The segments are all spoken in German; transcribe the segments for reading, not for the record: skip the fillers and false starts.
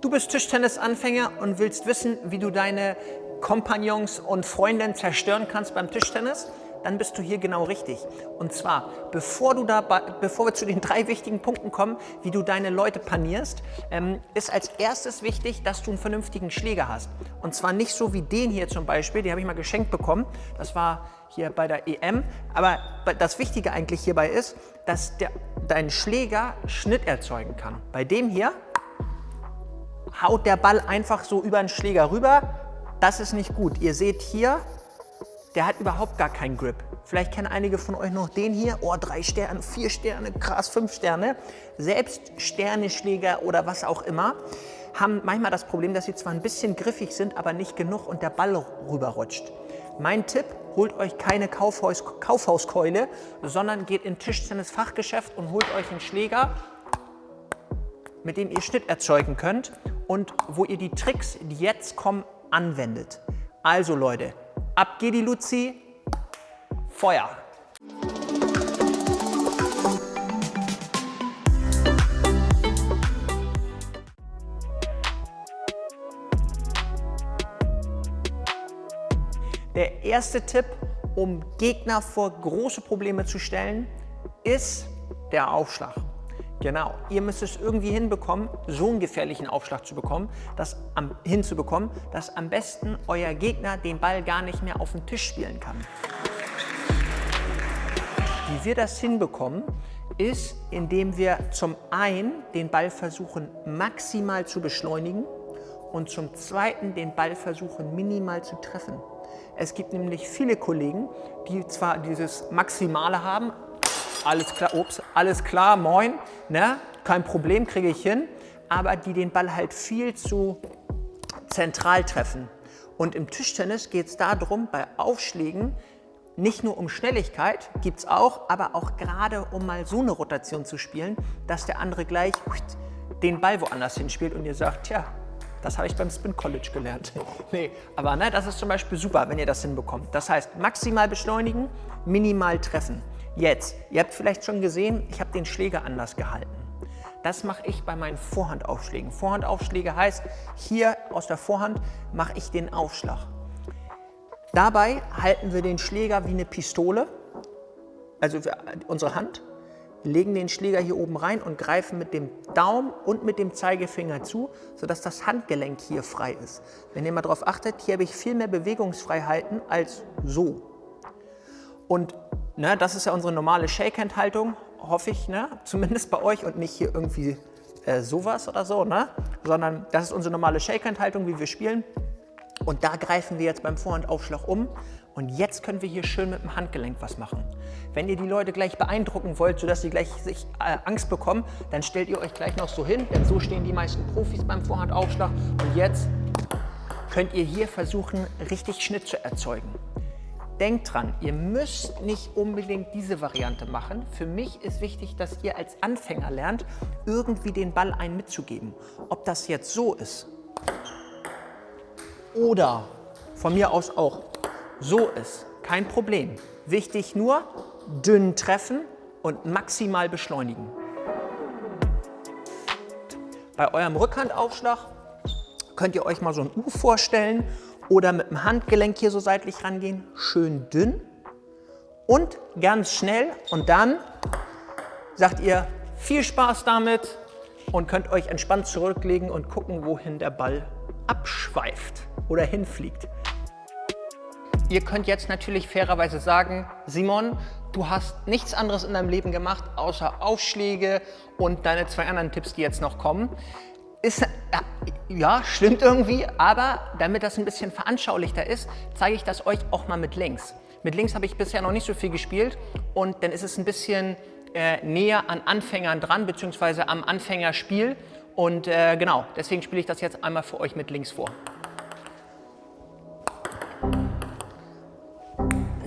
Du bist Tischtennisanfänger und willst wissen, wie du deine Kompagnons und Freundinnen zerstören kannst beim Tischtennis? Dann bist du hier genau richtig. Und zwar, bevor wir zu den 3 wichtigen Punkten kommen, wie du deine Leute panierst, ist als erstes wichtig, dass du einen vernünftigen Schläger hast. Und zwar nicht so wie den hier zum Beispiel, den habe ich mal geschenkt bekommen. Das war hier bei der EM. Aber das Wichtige eigentlich hierbei ist, dass dein Schläger Schnitt erzeugen kann. Bei dem hier haut der Ball einfach so über den Schläger rüber. Das ist nicht gut. Ihr seht hier, der hat überhaupt gar keinen Grip. Vielleicht kennen einige von euch noch den hier. Oh, 3 Sterne, 4 Sterne, krass, 5 Sterne. Selbst Sterneschläger oder was auch immer haben manchmal das Problem, dass sie zwar ein bisschen griffig sind, aber nicht genug und der Ball rüberrutscht. Mein Tipp, holt euch keine Kaufhauskeule, sondern geht in Tischtennis-Fachgeschäft und holt euch einen Schläger, mit dem ihr Schnitt erzeugen könnt und wo ihr die Tricks, die jetzt kommen, anwendet. Also Leute, ab geht die Luzi, Feuer! Der erste Tipp, um Gegner vor große Probleme zu stellen, ist der Aufschlag. Genau, ihr müsst es irgendwie hinbekommen, so einen gefährlichen Aufschlag hinzubekommen, dass am besten euer Gegner den Ball gar nicht mehr auf den Tisch spielen kann. Wie wir das hinbekommen, ist, indem wir zum einen den Ball versuchen maximal zu beschleunigen und zum zweiten den Ball versuchen minimal zu treffen. Es gibt nämlich viele Kollegen, die zwar dieses Maximale haben, alles klar, ups, alles klar, moin, ne? Kein Problem, kriege ich hin, aber die den Ball halt viel zu zentral treffen. Und im Tischtennis geht es darum, bei Aufschlägen nicht nur um Schnelligkeit, gibt es auch, aber auch gerade um mal so eine Rotation zu spielen, dass der andere gleich den Ball woanders hinspielt und ihr sagt, tja, das habe ich beim Spin College gelernt. Nee, aber ne, das ist zum Beispiel super, wenn ihr das hinbekommt. Das heißt, maximal beschleunigen, minimal treffen. Jetzt, ihr habt vielleicht schon gesehen, ich habe den Schläger anders gehalten. Das mache ich bei meinen Vorhandaufschlägen. Vorhandaufschläge heißt, hier aus der Vorhand mache ich den Aufschlag. Dabei halten wir den Schläger wie eine Pistole, also unsere Hand, legen den Schläger hier oben rein und greifen mit dem Daumen und mit dem Zeigefinger zu, sodass das Handgelenk hier frei ist. Wenn ihr mal darauf achtet, hier habe ich viel mehr Bewegungsfreiheiten als so. Und ne, das ist ja unsere normale Shakehand-Haltung, hoffe ich, ne? Zumindest bei euch und nicht hier irgendwie sowas oder so, ne? Sondern das ist unsere normale Shakehand-Haltung, wie wir spielen. Und da greifen wir jetzt beim Vorhandaufschlag um und jetzt können wir hier schön mit dem Handgelenk was machen. Wenn ihr die Leute gleich beeindrucken wollt, sodass sie gleich Angst bekommen, dann stellt ihr euch gleich noch so hin, denn so stehen die meisten Profis beim Vorhandaufschlag. Und jetzt könnt ihr hier versuchen, richtig Schnitt zu erzeugen. Denkt dran, ihr müsst nicht unbedingt diese Variante machen. Für mich ist wichtig, dass ihr als Anfänger lernt, irgendwie den Ball einen mitzugeben. Ob das jetzt so ist oder von mir aus auch so ist, kein Problem. Wichtig nur, dünn treffen und maximal beschleunigen. Bei eurem Rückhandaufschlag könnt ihr euch mal so ein U vorstellen oder mit dem Handgelenk hier so seitlich rangehen, schön dünn und ganz schnell und dann sagt ihr viel Spaß damit und könnt euch entspannt zurücklegen und gucken, wohin der Ball abschweift oder hinfliegt. Ihr könnt jetzt natürlich fairerweise sagen, Simon, du hast nichts anderes in deinem Leben gemacht, außer Aufschläge und deine 2 anderen Tipps, die jetzt noch kommen. Ja, stimmt irgendwie, aber damit das ein bisschen veranschaulichter ist, zeige ich das euch auch mal mit links. Mit links habe ich bisher noch nicht so viel gespielt und dann ist es ein bisschen näher an Anfängern dran, beziehungsweise am Anfängerspiel. Und genau, deswegen spiele ich das jetzt einmal für euch mit links vor.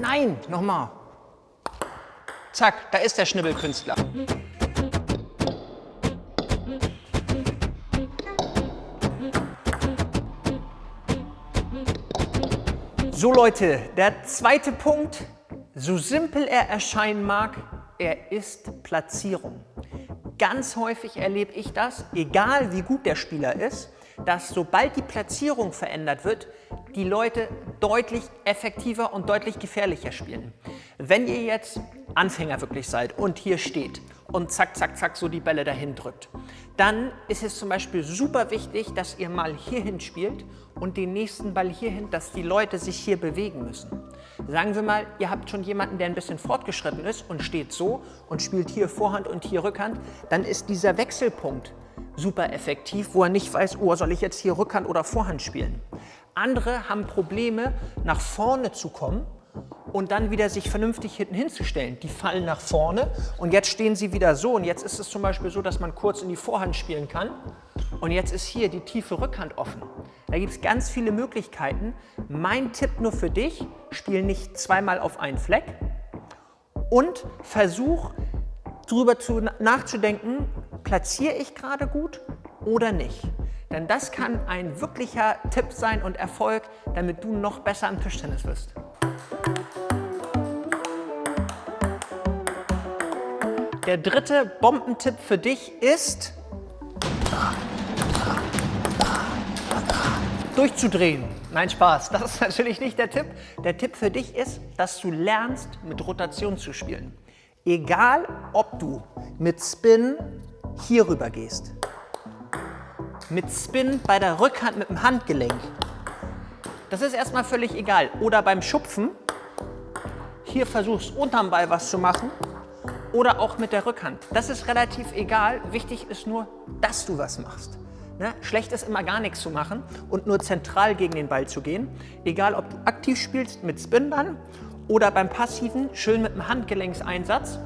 Nein, nochmal. Zack, da ist der Schnibbelkünstler. So Leute, der zweite Punkt, so simpel er erscheinen mag, er ist Platzierung. Ganz häufig erlebe ich das, egal wie gut der Spieler ist, dass sobald die Platzierung verändert wird, die Leute deutlich effektiver und deutlich gefährlicher spielen. Wenn ihr jetzt Anfänger wirklich seid und hier steht und zack, zack, zack so die Bälle dahin drückt, dann ist es zum Beispiel super wichtig, dass ihr mal hierhin spielt und den nächsten Ball hierhin, dass die Leute sich hier bewegen müssen. Sagen wir mal, ihr habt schon jemanden, der ein bisschen fortgeschritten ist und steht so und spielt hier Vorhand und hier Rückhand, dann ist dieser Wechselpunkt super effektiv, wo er nicht weiß, oh, soll ich jetzt hier Rückhand oder Vorhand spielen. Andere haben Probleme, nach vorne zu kommen und dann wieder sich vernünftig hinten hinzustellen. Die fallen nach vorne und jetzt stehen sie wieder so. Und jetzt ist es zum Beispiel so, dass man kurz in die Vorhand spielen kann. Und jetzt ist hier die tiefe Rückhand offen. Da gibt es ganz viele Möglichkeiten. Mein Tipp nur für dich, spiel nicht zweimal auf einen Fleck und versuch darüber nachzudenken, platziere ich gerade gut oder nicht. Denn das kann ein wirklicher Tipp sein und Erfolg, damit du noch besser am Tischtennis wirst. Der dritte Bombentipp für dich ist, durchzudrehen. Nein, Spaß, das ist natürlich nicht der Tipp. Der Tipp für dich ist, dass du lernst, mit Rotation zu spielen. Egal, ob du mit Spin hier rüber gehst, mit Spin bei der Rückhand mit dem Handgelenk, das ist erstmal völlig egal. Oder beim Schupfen, hier versuchst unterm Ball was zu machen oder auch mit der Rückhand. Das ist relativ egal. Wichtig ist nur, dass du was machst. Ne? Schlecht ist immer gar nichts zu machen und nur zentral gegen den Ball zu gehen. Egal, ob du aktiv spielst mit Spin dann oder beim Passiven, schön mit dem Handgelenkseinsatz,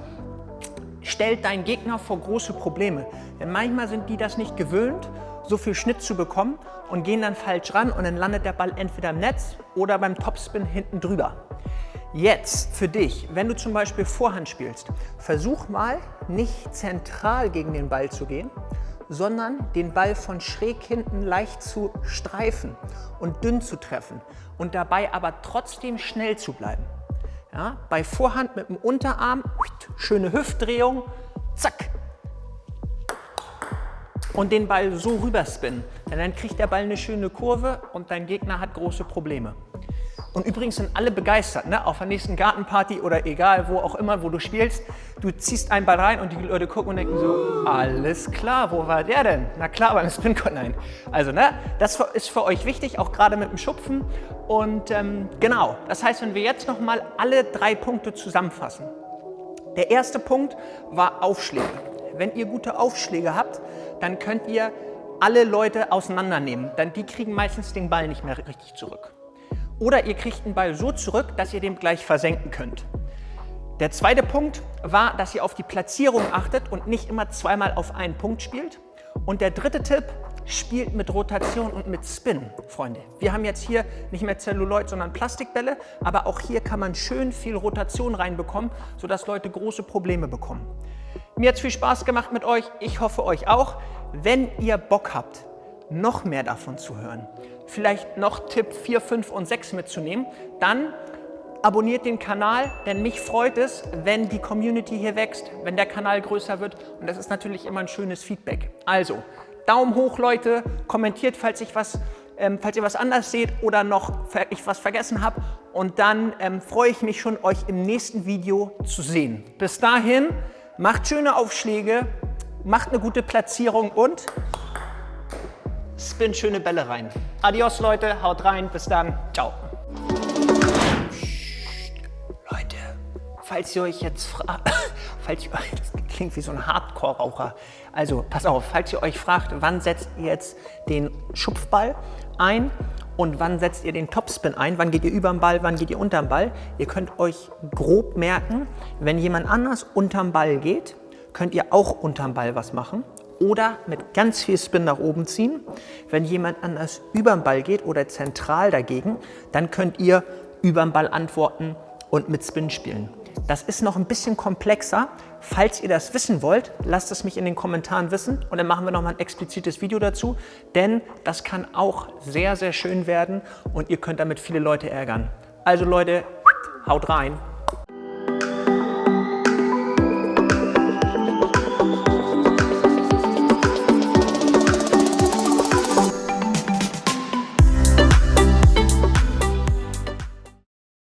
stellt deinen Gegner vor große Probleme. Denn manchmal sind die das nicht gewöhnt, so viel Schnitt zu bekommen und gehen dann falsch ran und dann landet der Ball entweder im Netz oder beim Topspin hinten drüber. Jetzt für dich, wenn du zum Beispiel Vorhand spielst, versuch mal nicht zentral gegen den Ball zu gehen, sondern den Ball von schräg hinten leicht zu streifen und dünn zu treffen und dabei aber trotzdem schnell zu bleiben. Ja, bei Vorhand mit dem Unterarm, schöne Hüftdrehung, zack. Und den Ball so rüberspinnen. Denn dann kriegt der Ball eine schöne Kurve und dein Gegner hat große Probleme. Und übrigens sind alle begeistert, ne? Auf der nächsten Gartenparty oder egal, wo auch immer, wo du spielst. Du ziehst einen Ball rein und die Leute gucken und denken so, alles klar, wo war der denn? Na klar, beim Spin-Court, nein. Also, ne, das ist für euch wichtig, auch gerade mit dem Schupfen. Und genau, das heißt, wenn wir jetzt nochmal alle 3 Punkte zusammenfassen. Der erste Punkt war Aufschläge. Wenn ihr gute Aufschläge habt, dann könnt ihr alle Leute auseinandernehmen. Denn die kriegen meistens den Ball nicht mehr richtig zurück. Oder ihr kriegt den Ball so zurück, dass ihr den gleich versenken könnt. Der zweite Punkt war, dass ihr auf die Platzierung achtet und nicht immer zweimal auf einen Punkt spielt. Und der dritte Tipp, spielt mit Rotation und mit Spin, Freunde. Wir haben jetzt hier nicht mehr Celluloid, sondern Plastikbälle, aber auch hier kann man schön viel Rotation reinbekommen, sodass Leute große Probleme bekommen. Mir hat es viel Spaß gemacht mit euch, ich hoffe euch auch. Wenn ihr Bock habt, noch mehr davon zu hören, vielleicht noch Tipp 4, 5 und 6 mitzunehmen, dann abonniert den Kanal, denn mich freut es, wenn die Community hier wächst, wenn der Kanal größer wird und das ist natürlich immer ein schönes Feedback. Also, Daumen hoch, Leute, kommentiert, falls ihr was anders seht oder noch ich was vergessen habe und dann freue ich mich schon, euch im nächsten Video zu sehen. Bis dahin, macht schöne Aufschläge, macht eine gute Platzierung und spin schöne Bälle rein. Adios, Leute, haut rein, bis dann, ciao. Leute, falls ihr euch jetzt fragt, das klingt wie so ein Hardcore-Raucher, also pass auf, falls ihr euch fragt, wann setzt ihr jetzt den Schupfball ein und wann setzt ihr den Topspin ein, wann geht ihr über den Ball, wann geht ihr unterm Ball, ihr könnt euch grob merken, wenn jemand anders unterm Ball geht, könnt ihr auch unterm Ball was machen. Oder mit ganz viel Spin nach oben ziehen. Wenn jemand anders über den Ball geht oder zentral dagegen, dann könnt ihr über den Ball antworten und mit Spin spielen. Das ist noch ein bisschen komplexer. Falls ihr das wissen wollt, lasst es mich in den Kommentaren wissen und dann machen wir nochmal ein explizites Video dazu, denn das kann auch sehr, sehr schön werden und ihr könnt damit viele Leute ärgern. Also Leute, haut rein!